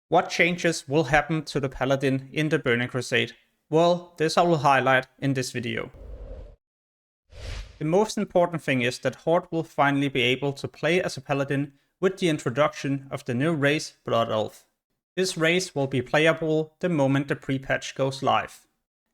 What changes will happen to the Paladin in the Burning Crusade? Well, this I will highlight in this video. The most important thing is that Horde will finally be able to play as a Paladin with the introduction of the new race Blood Elf. This race will be playable the moment the pre-patch goes live.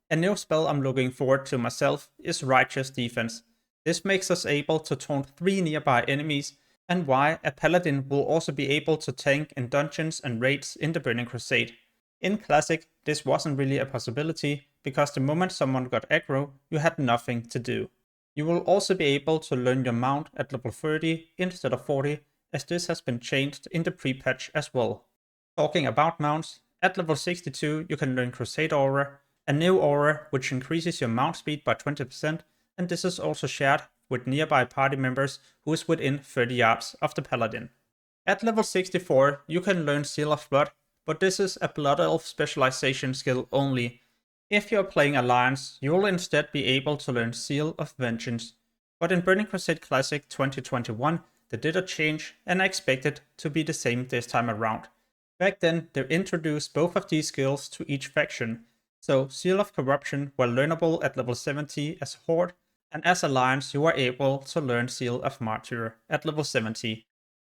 A new spell I'm looking forward to myself is Righteous Defense. This makes us able to taunt 3 nearby enemies, and why a Paladin will also be able to tank in dungeons and raids in the Burning Crusade. In Classic, this wasn't really a possibility, because the moment someone got aggro, you had nothing to do. You will also be able to learn your mount at level 30 instead of 40, as this has been changed in the pre-patch as well. Talking about mounts, at level 62 you can learn Crusade Aura, a new aura which increases your mount speed by 20%, and this is also shared with nearby party members who is within 30 yards of the Paladin. At level 64 you can learn Seal of Blood, but this is a Blood Elf specialization skill only. If you're playing Alliance, you will instead be able to learn Seal of Vengeance. But in Burning Crusade Classic 2021 they did a change, and I expect it to be the same this time around. Back then they introduced both of these skills to each faction, so Seal of Corruption were learnable at level 70 as Horde, and as Alliance you are able to learn Seal of Martyr at level 70.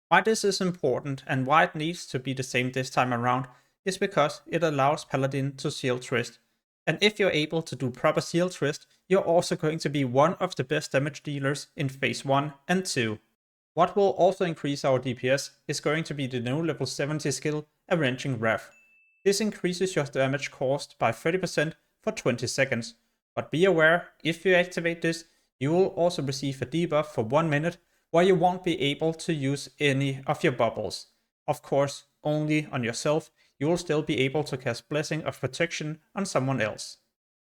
Why this is important and why it needs to be the same this time around is because it allows Paladin to Seal Trist. And if you're able to do proper Seal Trist, you're also going to be one of the best damage dealers in phase 1 and 2. What will also increase our DPS is going to be the new level 70 skill, Avenging Wrath. This increases your damage caused by 30% for 20 seconds. But be aware, if you activate this, you will also receive a debuff for 1 minute, where you won't be able to use any of your bubbles. Of course, only on yourself. You will still be able to cast Blessing of Protection on someone else.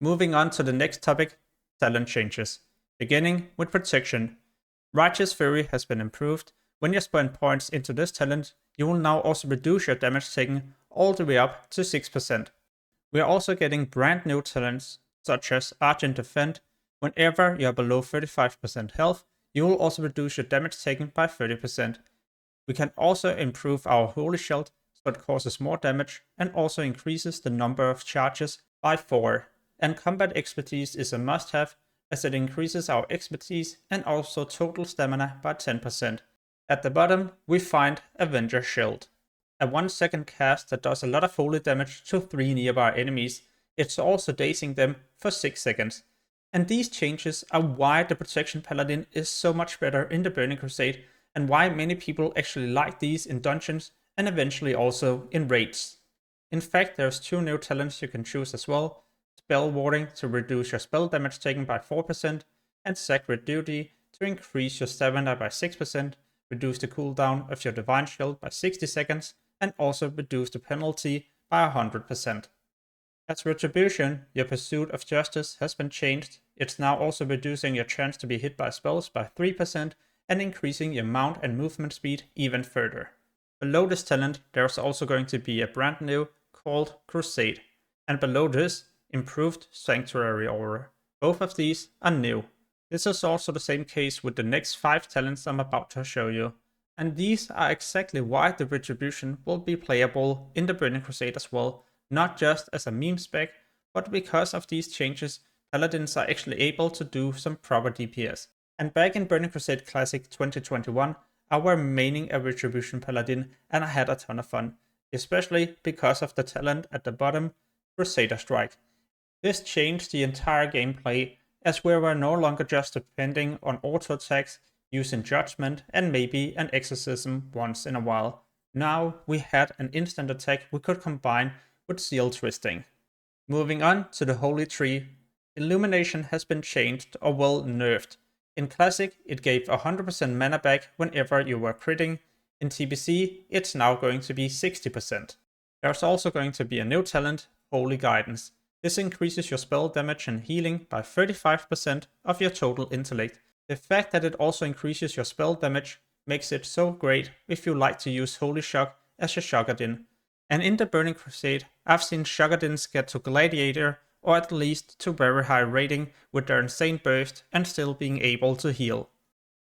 Moving on to the next topic, talent changes. Beginning with Protection. Righteous Fury has been improved. When you spend points into this talent, you will now also reduce your damage taken all the way up to 6%. We are also getting brand new talents, such as Argent Defend. Whenever you are below 35% health, you will also reduce your damage taken by 30%. We can also improve our Holy Shield, so it causes more damage and also increases the number of charges by 4. And Combat Expertise is a must-have, as it increases our expertise and also total stamina by 10%. At the bottom, we find Avenger Shield, a 1-second cast that does a lot of holy damage to 3 nearby enemies. It's also dazing them for 6 seconds. And these changes are why the Protection Paladin is so much better in the Burning Crusade, and why many people actually like these in dungeons and eventually also in raids. In fact, there's 2 new talents you can choose as well. Spell Warding to reduce your spell damage taken by 4%, and Sacred Duty to increase your stamina by 6%, reduce the cooldown of your Divine Shield by 60 seconds, and also reduce the penalty by 100%. As Retribution, your Pursuit of Justice has been changed. It's now also reducing your chance to be hit by spells by 3% and increasing your mount and movement speed even further. Below this talent, there's also going to be a brand new called Crusade, and below this, improved Sanctuary Aura. Both of these are new. This is also the same case with the next 5 talents I'm about to show you. And these are exactly why the Retribution will be playable in the Burning Crusade as well, not just as a meme spec, but because of these changes, Paladins are actually able to do some proper DPS. And back in Burning Crusade Classic 2021, I were maining a Retribution Paladin and I had a ton of fun, especially because of the talent at the bottom, Crusader Strike. This changed the entire gameplay, as we were no longer just depending on auto attacks, using Judgment and maybe an Exorcism once in a while. Now we had an instant attack we could combine with Seal Twisting. Moving on to the Holy Tree. Illumination has been changed, or well, nerfed. In Classic, it gave 100% mana back whenever you were critting. In TBC, it's now going to be 60%. There's also going to be a new talent, Holy Guidance. This increases your spell damage and healing by 35% of your total intellect. The fact that it also increases your spell damage makes it so great if you like to use Holy Shock as your Shockadin. And in the Burning Crusade, I've seen Shockadins get to Gladiator, or at least to very high rating with their insane burst and still being able to heal.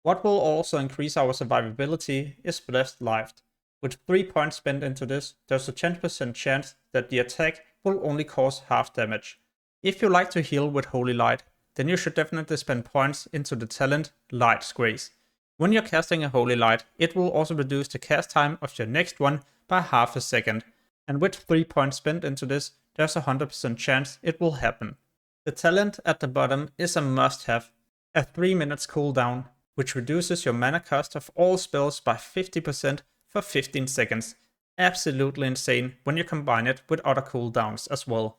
What will also increase our survivability is Blessed Life. With 3 points spent into this, there's a 10% chance that the attack will only cause half damage. If you like to heal with Holy Light, then you should definitely spend points into the talent Light's Grace. When you're casting a Holy Light, it will also reduce the cast time of your next one by half a second, and with 3 points spent into this, there's a 100% chance it will happen. The talent at the bottom is a must-have, a 3 minutes cooldown, which reduces your mana cost of all spells by 50% for 15 seconds. Absolutely insane when you combine it with other cooldowns as well.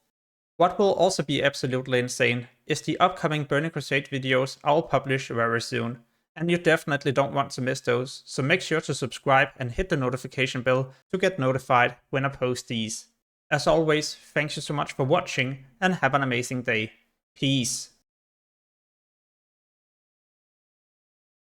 What will also be absolutely insane is the upcoming Burning Crusade videos I'll publish very soon, and you definitely don't want to miss those, so make sure to subscribe and hit the notification bell to get notified when I post these. As always, thank you so much for watching and have an amazing day. Peace.